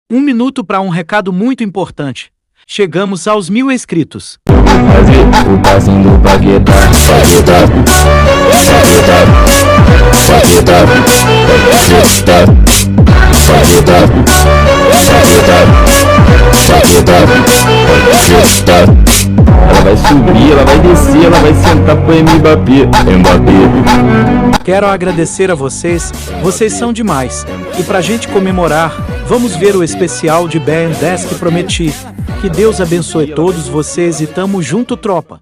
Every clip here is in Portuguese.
Um minuto para um recado muito importante. Chegamos aos 1000 inscritos. Fazer o passinho do Paquetá, Paquetá, Paquetá, Paquetá, Paquetá, Paquetá, Paquetá. Ela vai subir, ela vai descer, ela vai sentar pro Mbappé. Quero agradecer a vocês, vocês são demais. E pra gente comemorar, vamos ver o especial de Ben 10 que prometi. Que Deus abençoe todos vocês e tamo junto, tropa.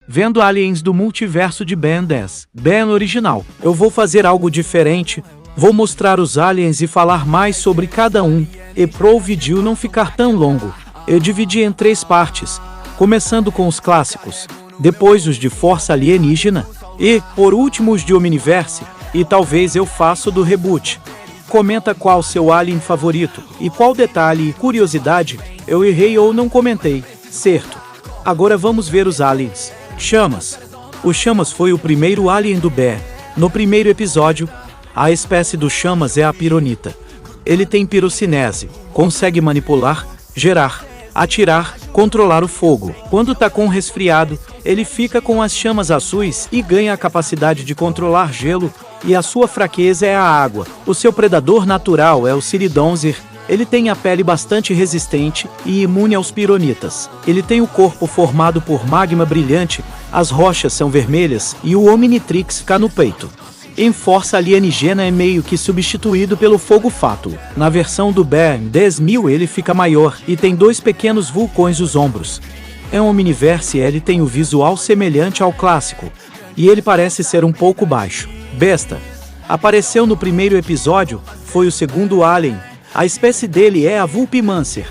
Vendo Aliens do Multiverso de Ben 10. Ben original. Eu vou fazer algo diferente. Vou mostrar os aliens e falar mais sobre cada um. E pro vídeo não ficar tão longo, eu dividi em 3 partes. Começando com os clássicos, depois os de Força Alienígena e, por último, os de Omniverse. E talvez eu faça do reboot. Comenta qual seu alien favorito e qual detalhe e curiosidade eu errei ou não comentei, certo? Agora vamos ver os aliens. Chamas. O Chamas foi o primeiro alien do Bear. No primeiro episódio, a espécie do Chamas é a pironita. Ele tem pirocinese, consegue manipular, gerar, atirar, controlar o fogo. Quando tá com resfriado, ele fica com as chamas azuis e ganha a capacidade de controlar gelo, e a sua fraqueza é a água. O seu predador natural é o Siridonzer. Ele tem a pele bastante resistente e imune aos pironitas. Ele tem o corpo formado por magma brilhante, as rochas são vermelhas e o Omnitrix fica no peito. Em Força Alienígena é meio que substituído pelo fogo fátuo. Na versão do Bear 10.000 ele fica maior e tem 2 pequenos vulcões nos ombros. Em Omniverse ele tem o visual semelhante ao clássico, e ele parece ser um pouco baixo. Besta. Apareceu no primeiro episódio, foi o segundo alien. A espécie dele é a Vulpimancer.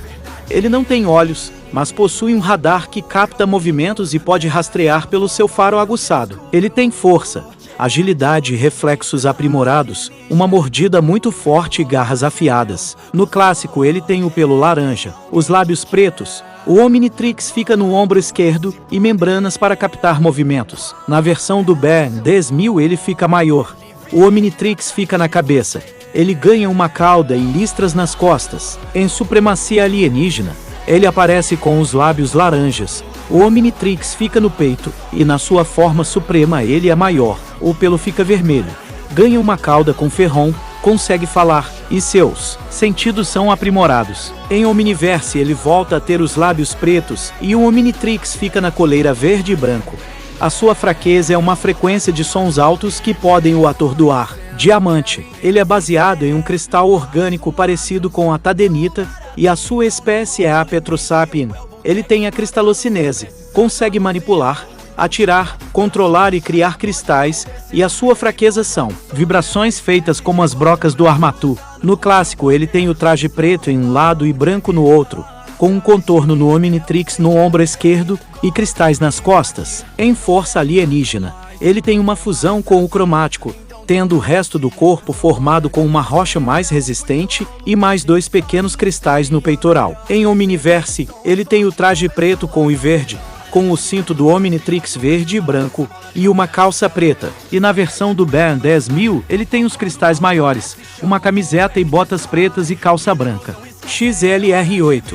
Ele não tem olhos, mas possui um radar que capta movimentos e pode rastrear pelo seu faro aguçado. Ele tem força, agilidade e reflexos aprimorados, uma mordida muito forte e garras afiadas. No clássico ele tem o pelo laranja, os lábios pretos, o Omnitrix fica no ombro esquerdo e membranas para captar movimentos. Na versão do Bear 10.000 ele fica maior, o Omnitrix fica na cabeça. Ele ganha uma cauda e listras nas costas. Em Supremacia Alienígena, ele aparece com os lábios laranjas. O Omnitrix fica no peito, e na sua forma suprema ele é maior, o pelo fica vermelho. Ganha uma cauda com ferrão, consegue falar, e seus sentidos são aprimorados. Em Omniverse ele volta a ter os lábios pretos, e o Omnitrix fica na coleira verde e branco. A sua fraqueza é uma frequência de sons altos que podem o atordoar. Diamante. Ele é baseado em um cristal orgânico parecido com a tadenita, e a sua espécie é a Petrosapien. Ele tem a cristalocinese, consegue manipular, atirar, controlar e criar cristais, e a sua fraqueza são vibrações feitas como as brocas do Armatu. No clássico ele tem o traje preto em um lado e branco no outro, com um contorno no Omnitrix no ombro esquerdo e cristais nas costas. Em Força Alienígena, ele tem uma fusão com o cromático, tendo o resto do corpo formado com uma rocha mais resistente e mais 2 pequenos cristais no peitoral. Em Omniverse, ele tem o traje preto com o verde, com o cinto do Omnitrix verde e branco, e uma calça preta. E na versão do Bear 10.000, ele tem os cristais maiores, uma camiseta e botas pretas e calça branca. XLR8.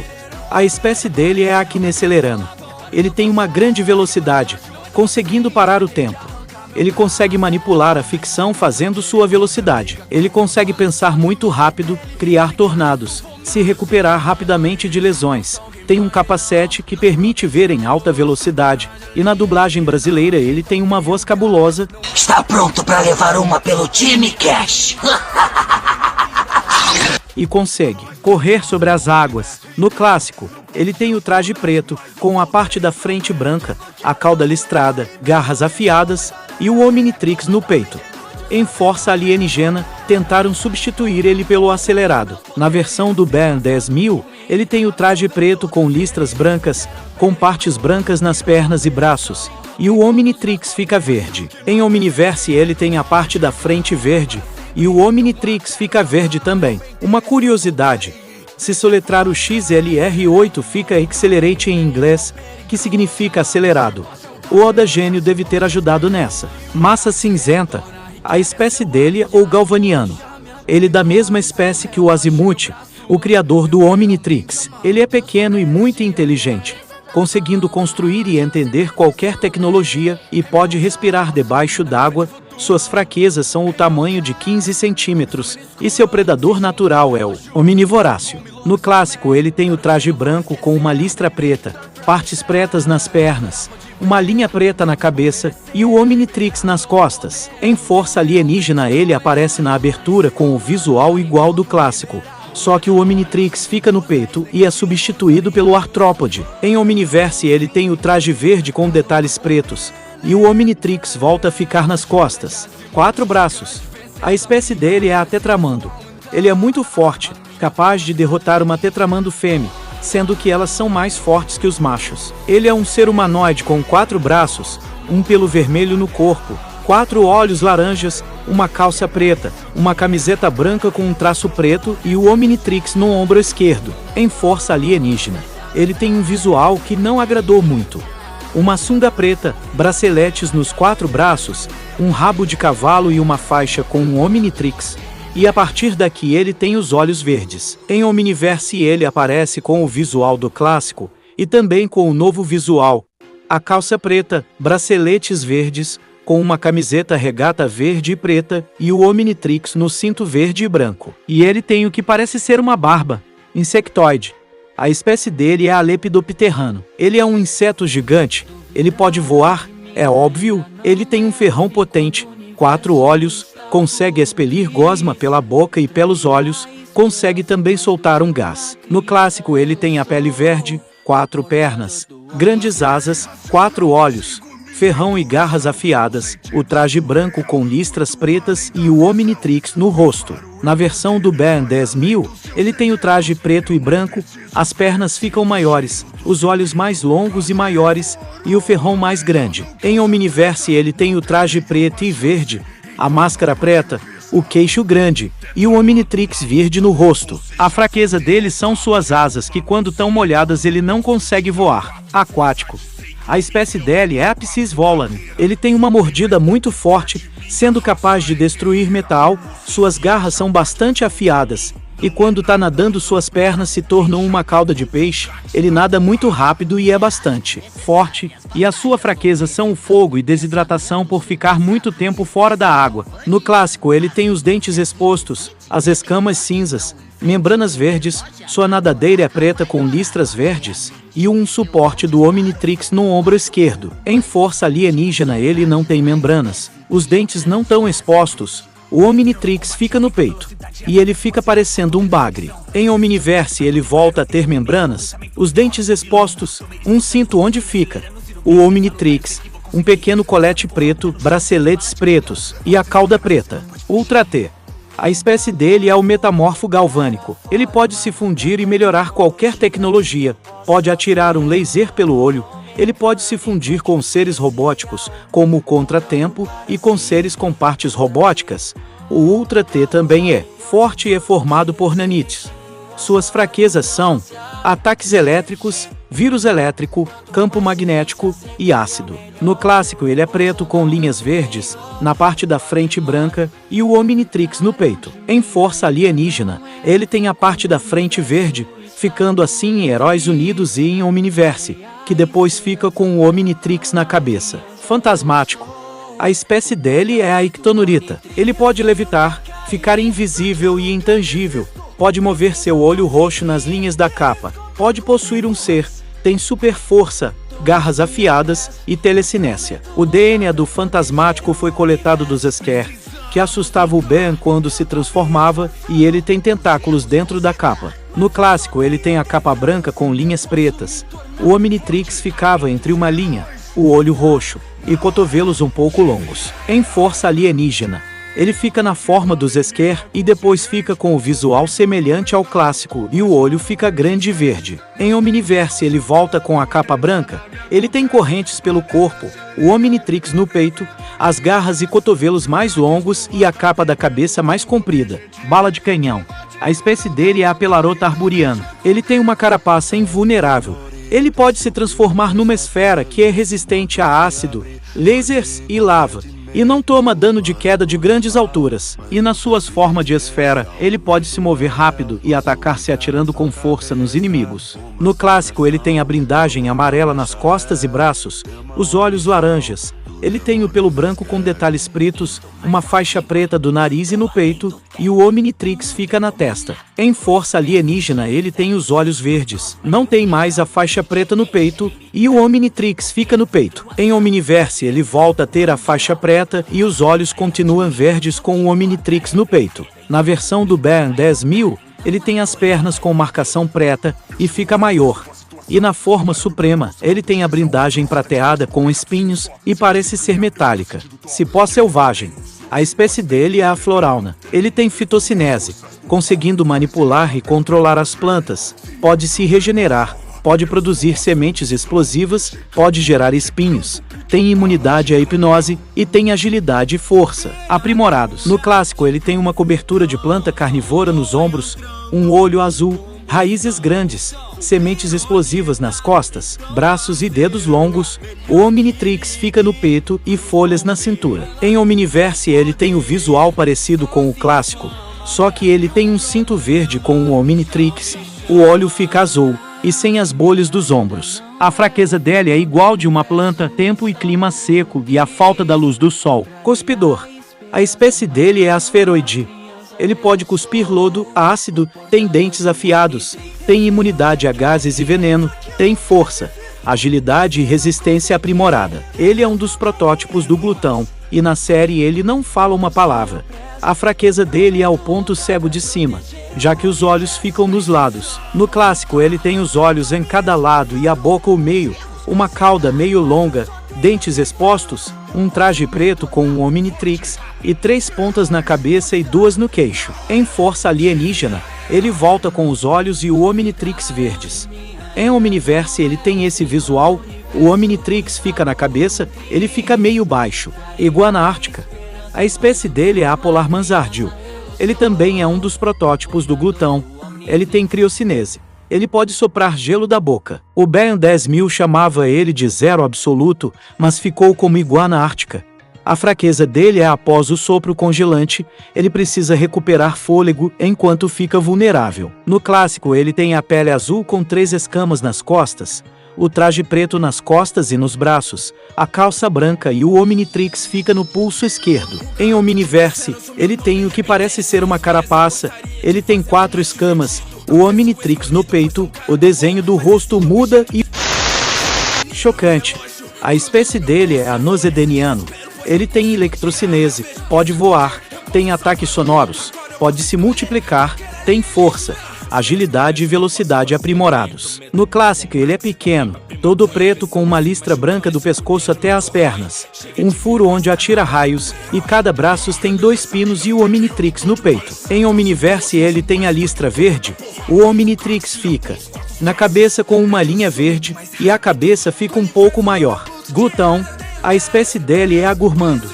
A espécie dele é a Kineselerano. Ele tem uma grande velocidade, conseguindo parar o tempo. Ele consegue manipular a ficção fazendo sua velocidade. Ele consegue pensar muito rápido, criar tornados, se recuperar rapidamente de lesões. Tem um capacete que permite ver em alta velocidade. E na dublagem brasileira ele tem uma voz cabulosa. Está pronto para levar uma pelo time, Cash? E consegue correr sobre as águas. No clássico, ele tem o traje preto, com a parte da frente branca, a cauda listrada, garras afiadas e o Omnitrix no peito. Em Força Alienígena, tentaram substituir ele pelo acelerado. Na versão do Bear 10.000, ele tem o traje preto com listras brancas, com partes brancas nas pernas e braços, e o Omnitrix fica verde. Em Omniverse ele tem a parte da frente verde, e o Omnitrix fica verde também. Uma curiosidade: se soletrar o XLR8 fica Accelerate em inglês, que significa acelerado. O Oda Gênio deve ter ajudado nessa. Massa cinzenta. A espécie dele é o galvaniano. Ele é da mesma espécie que o Azimuth, o criador do Omnitrix. Ele é pequeno e muito inteligente, conseguindo construir e entender qualquer tecnologia e pode respirar debaixo d'água. Suas fraquezas são o tamanho de 15 centímetros e seu predador natural é o Omnivoráceo. No clássico, ele tem o traje branco com uma listra preta, partes pretas nas pernas, uma linha preta na cabeça e o Omnitrix nas costas. Em Força Alienígena, ele aparece na abertura com o visual igual do clássico, só que o Omnitrix fica no peito e é substituído pelo Arthrópode. Em Omniverse, ele tem o traje verde com detalhes pretos, e o Omnitrix volta a ficar nas costas. 4 braços. A espécie dele é a Tetramando. Ele é muito forte, capaz de derrotar uma Tetramando fêmea, sendo que elas são mais fortes que os machos. Ele é um ser humanoide com 4 braços, um pelo vermelho no corpo, 4 olhos laranjas, uma calça preta, uma camiseta branca com um traço preto e o Omnitrix no ombro esquerdo. Em Força Alienígena, ele tem um visual que não agradou muito. Uma sunga preta, braceletes nos 4 braços, um rabo de cavalo e uma faixa com um Omnitrix. E a partir daqui ele tem os olhos verdes. Em Omniverse ele aparece com o visual do clássico e também com o novo visual. A calça preta, braceletes verdes, com uma camiseta regata verde e preta e o Omnitrix no cinto verde e branco. E ele tem o que parece ser uma barba, insectoide. A espécie dele é a Lepidopterano. Ele é um inseto gigante, ele pode voar, é óbvio, ele tem um ferrão potente, 4 olhos, consegue expelir gosma pela boca e pelos olhos, consegue também soltar um gás. No clássico ele tem a pele verde, 4 pernas, grandes asas, 4 olhos, ferrão e garras afiadas, o traje branco com listras pretas e o Omnitrix no rosto. Na versão do Ben 10.000, ele tem o traje preto e branco, as pernas ficam maiores, os olhos mais longos e maiores, e o ferrão mais grande. Em Omniverse ele tem o traje preto e verde, a máscara preta, o queixo grande, e o Omnitrix verde no rosto. A fraqueza dele são suas asas que quando tão molhadas ele não consegue voar. Aquático. A espécie dele é a Psis volan. Ele tem uma mordida muito forte, sendo capaz de destruir metal, suas garras são bastante afiadas, e quando tá nadando suas pernas se tornam uma cauda de peixe. Ele nada muito rápido e é bastante forte, e a sua fraqueza são o fogo e desidratação por ficar muito tempo fora da água. No clássico ele tem os dentes expostos, as escamas cinzas, membranas verdes, sua nadadeira é preta com listras verdes, e um suporte do Omnitrix no ombro esquerdo. Em Força Alienígena ele não tem membranas, os dentes não estão expostos, o Omnitrix fica no peito, e ele fica parecendo um bagre. Em Omniverse ele volta a ter membranas, os dentes expostos, um cinto onde fica o Omnitrix, um pequeno colete preto, braceletes pretos, e a cauda preta. Ultra T. A espécie dele é o metamorfo galvânico. Ele pode se fundir e melhorar qualquer tecnologia, pode atirar um laser pelo olho, ele pode se fundir com seres robóticos, como o Contratempo, e com seres com partes robóticas. O Ultra T também é forte e é formado por nanites. Suas fraquezas são ataques elétricos, vírus elétrico, campo magnético e ácido. No clássico ele é preto com linhas verdes, na parte da frente branca, e o Omnitrix no peito. Em Força Alienígena, ele tem a parte da frente verde, ficando assim em Heróis Unidos e em Omniverse, que depois fica com o Omnitrix na cabeça. Fantasmático. A espécie dele é a Ictonurita. Ele pode levitar, ficar invisível e intangível, pode mover seu olho roxo nas linhas da capa, pode possuir um ser, tem super força, garras afiadas e telecinésia. O DNA do Fantasmático foi coletado dos Sker, que assustava o Ben quando se transformava, e ele tem tentáculos dentro da capa. No clássico ele tem a capa branca com linhas pretas. O Omnitrix ficava entre uma linha, o olho roxo, e cotovelos um pouco longos. Em Força Alienígena, ele fica na forma dos Sker e depois fica com o visual semelhante ao clássico e o olho fica grande e verde. Em Omniverse ele volta com a capa branca, ele tem correntes pelo corpo, o Omnitrix no peito, as garras e cotovelos mais longos e a capa da cabeça mais comprida. Bala de canhão. A espécie dele é a Pelarota arburiana. Ele tem uma carapaça invulnerável. Ele pode se transformar numa esfera que é resistente a ácido, lasers e lava. e não toma dano de queda de grandes alturas. E nas suas formas de esfera, ele pode se mover rápido e atacar se atirando com força nos inimigos. No clássico, ele tem a blindagem amarela nas costas e braços, os olhos laranjas. Ele tem o pelo branco com detalhes pretos, uma faixa preta do nariz e no peito, e o Omnitrix fica na testa. Em força alienígena ele tem os olhos verdes, não tem mais a faixa preta no peito, e o Omnitrix fica no peito. Em Omniverse ele volta a ter a faixa preta e os olhos continuam verdes com o Omnitrix no peito. Na versão do Ben 10.000, ele tem as pernas com marcação preta e fica maior. E na forma suprema, ele tem a blindagem prateada com espinhos e parece ser metálica. Cipó selvagem. A espécie dele é a Florauna. Ele tem fitossinese, conseguindo manipular e controlar as plantas, pode se regenerar, pode produzir sementes explosivas, pode gerar espinhos, tem imunidade à hipnose e tem agilidade e força. Aprimorados. No clássico ele tem uma cobertura de planta carnívora nos ombros, um olho azul, raízes grandes, sementes explosivas nas costas, braços e dedos longos. O Omnitrix fica no peito e folhas na cintura. Em Omniverse ele tem o visual parecido com o clássico, só que ele tem um cinto verde com o Omnitrix, o olho fica azul e sem as bolhas dos ombros. A fraqueza dele é igual de uma planta, tempo e clima seco e a falta da luz do sol. Cuspidor. A espécie dele é a Spheroide. Ele pode cuspir lodo, ácido, tem dentes afiados, tem imunidade a gases e veneno, tem força, agilidade e resistência aprimorada. Ele é um dos protótipos do glutão, e na série ele não fala uma palavra. A fraqueza dele é o ponto cego de cima, já que os olhos ficam nos lados. No clássico ele tem os olhos em cada lado e a boca ao meio, uma cauda meio longa, dentes expostos, um traje preto com um Omnitrix e 3 pontas na cabeça e 2 no queixo. Em força alienígena, ele volta com os olhos e o Omnitrix verdes. Em Omniverse ele tem esse visual, o Omnitrix fica na cabeça, ele fica meio baixo. Iguana ártica. A espécie dele é a Polar Manzardio. Ele também é um dos protótipos do glutão. Ele tem criocinese. Ele pode soprar gelo da boca. O Ben 10.000 chamava ele de Zero Absoluto, mas ficou como iguana ártica. A fraqueza dele é após o sopro congelante, ele precisa recuperar fôlego enquanto fica vulnerável. No clássico ele tem a pele azul com 3 escamas nas costas, o traje preto nas costas e nos braços, a calça branca e o Omnitrix fica no pulso esquerdo. Em Omniverse, ele tem o que parece ser uma carapaça, ele tem 4 escamas, o Omnitrix no peito, o desenho do rosto muda e... Chocante. A espécie dele é a Nosedeniano. Ele tem eletrocinese, pode voar, tem ataques sonoros, pode se multiplicar, tem força, agilidade e velocidade aprimorados. No clássico ele é pequeno, todo preto com uma listra branca do pescoço até as pernas, um furo onde atira raios, e cada braço tem 2 pinos e o Omnitrix no peito. Em Omniverse ele tem a listra verde, o Omnitrix fica na cabeça com uma linha verde, e a cabeça fica um pouco maior. Glutão. A espécie dele é a Gourmando.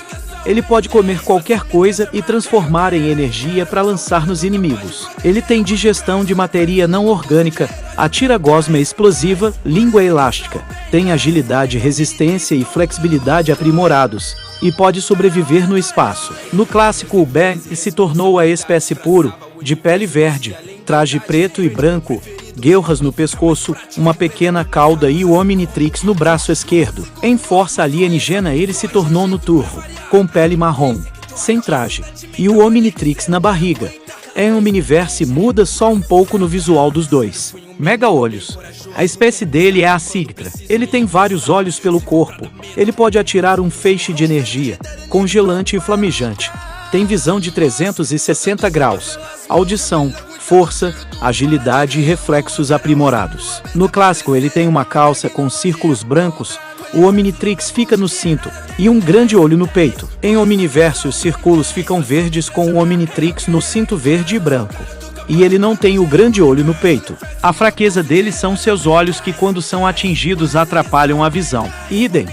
Ele pode comer qualquer coisa e transformar em energia para lançar nos inimigos. Ele tem digestão de matéria não orgânica, atira gosma explosiva, língua elástica, tem agilidade, resistência e flexibilidade aprimorados, e pode sobreviver no espaço. No clássico o Ben se tornou a espécie puro, de pele verde, traje preto e branco, guelras no pescoço, uma pequena cauda e o Omnitrix no braço esquerdo. Em força alienígena ele se tornou no turvo, com pele marrom, sem traje, e o Omnitrix na barriga. Em Omniverse muda só um pouco no visual dos dois. Mega olhos. A espécie dele é a Sigtra. Ele tem vários olhos pelo corpo. Ele pode atirar um feixe de energia, congelante e flamejante. Tem visão de 360 graus, audição, força, agilidade e reflexos aprimorados. No clássico ele tem uma calça com círculos brancos, o Omnitrix fica no cinto, e um grande olho no peito. Em Omniverse os círculos ficam verdes com o Omnitrix no cinto verde e branco. E ele não tem o grande olho no peito. A fraqueza dele são seus olhos que quando são atingidos atrapalham a visão. Idem.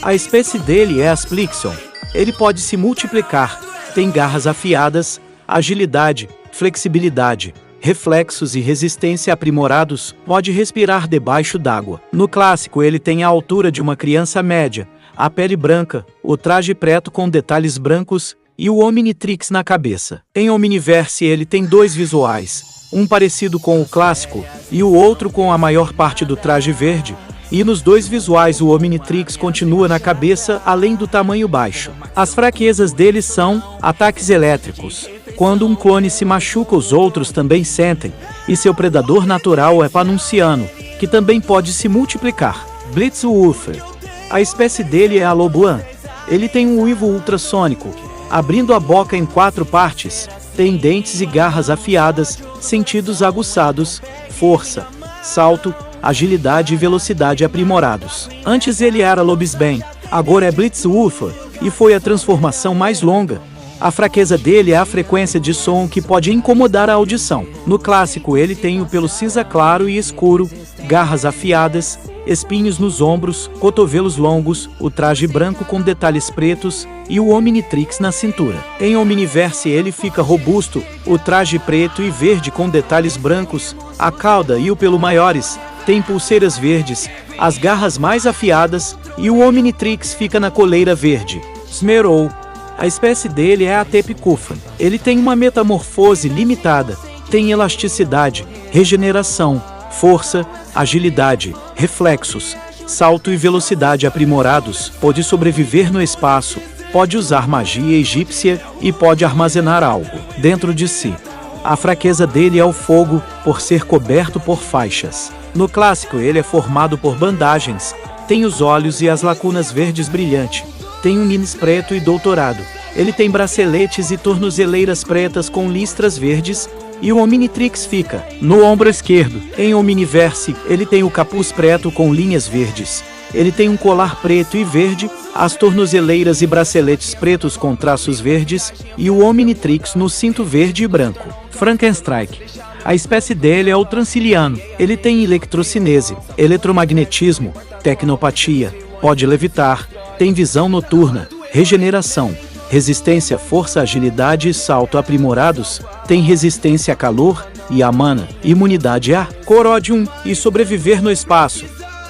A espécie dele é Asplixon. Ele pode se multiplicar, tem garras afiadas, agilidade, flexibilidade, reflexos e resistência aprimorados, pode respirar debaixo d'água. No clássico ele tem a altura de uma criança média, a pele branca, o traje preto com detalhes brancos e o Omnitrix na cabeça. Em Omniverse ele tem dois visuais, um parecido com o clássico e o outro com a maior parte do traje verde, e nos dois visuais o Omnitrix continua na cabeça além do tamanho baixo. As fraquezas dele são ataques elétricos. Quando um clone se machuca, os outros também sentem, e seu predador natural é Panunciano, que também pode se multiplicar. Blitzwolfer. A espécie dele é a Lobuan. Ele tem um uivo ultrassônico, abrindo a boca em 4 partes, tem dentes e garras afiadas, sentidos aguçados, força, salto, agilidade e velocidade aprimorados. Antes ele era Lobisbane, agora é Blitzwolfer, e foi a transformação mais longa. A fraqueza dele é a frequência de som que pode incomodar a audição. No clássico ele tem o pelo cinza claro e escuro, garras afiadas, espinhos nos ombros, cotovelos longos, o traje branco com detalhes pretos e o Omnitrix na cintura. Em Omniverse ele fica robusto, o traje preto e verde com detalhes brancos, a cauda e o pelo maiores, tem pulseiras verdes, as garras mais afiadas e o Omnitrix fica na coleira verde. Smearou. A espécie dele é a Tepikufan. Ele tem uma metamorfose limitada, tem elasticidade, regeneração, força, agilidade, reflexos, salto e velocidade aprimorados, pode sobreviver no espaço, pode usar magia egípcia e pode armazenar algo dentro de si. A fraqueza dele é o fogo, por ser coberto por faixas. No clássico ele é formado por bandagens, tem os olhos e as lacunas verdes brilhantes, tem um nines preto e doutorado. Ele tem braceletes e tornozeleiras pretas com listras verdes, e o Omnitrix fica no ombro esquerdo. Em Omniverse, ele tem o capuz preto com linhas verdes. Ele tem um colar preto e verde, as tornozeleiras e braceletes pretos com traços verdes, e o Omnitrix no cinto verde e branco. Frankenstrike. A espécie dele é o Transiliano. Ele tem eletrocinese, eletromagnetismo, tecnopatia, pode levitar, tem visão noturna, regeneração, resistência, força, agilidade e salto aprimorados, tem resistência a calor e a mana, imunidade a corodium e sobreviver no espaço.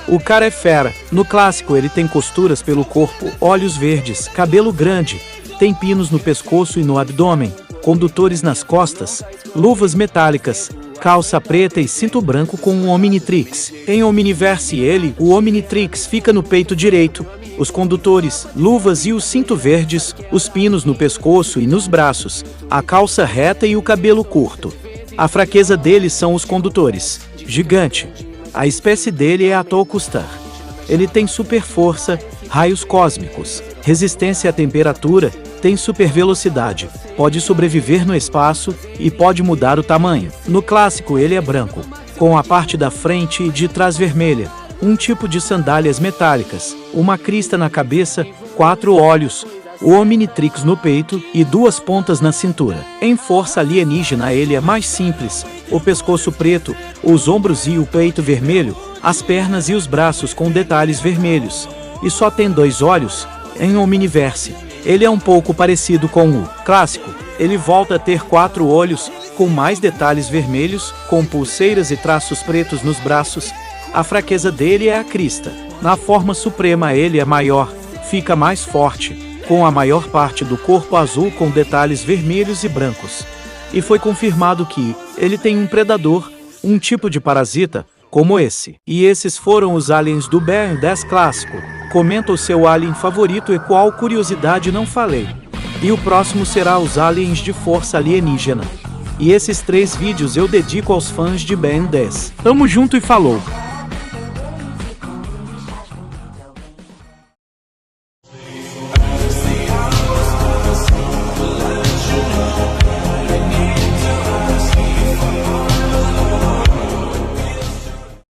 O cara é fera. No clássico ele tem costuras pelo corpo, olhos verdes, cabelo grande, tem pinos no pescoço e no abdômen, condutores nas costas, luvas metálicas, calça preta e cinto branco com um Omnitrix. Em Omniverse o Omnitrix fica no peito direito, os condutores, luvas e o cinto verdes, os pinos no pescoço e nos braços, a calça reta e o cabelo curto. A fraqueza dele são os condutores. Gigante. A espécie dele é a Tolkustar. Ele tem super força, raios cósmicos, resistência à temperatura, tem super velocidade, pode sobreviver no espaço e pode mudar o tamanho. No clássico ele é branco, com a parte da frente e de trás vermelha, um tipo de sandálias metálicas, uma crista na cabeça, 4 olhos, o Omnitrix no peito e 2 pontas na cintura. Em força alienígena ele é mais simples, o pescoço preto, os ombros e o peito vermelho, as pernas e os braços com detalhes vermelhos, e só tem 2 olhos. Em Omniverse, ele é um pouco parecido com o clássico, ele volta a ter 4 olhos, com mais detalhes vermelhos, com pulseiras e traços pretos nos braços. A fraqueza dele é a crista. Na forma suprema ele é maior, fica mais forte, com a maior parte do corpo azul com detalhes vermelhos e brancos. E foi confirmado que ele tem um predador, um tipo de parasita, como esse. E esses foram os aliens do Ben 10 clássico. Comenta o seu alien favorito e qual curiosidade não falei. E o próximo será os aliens de força alienígena. E esses 3 vídeos eu dedico aos fãs de Ben 10. Tamo junto e falou!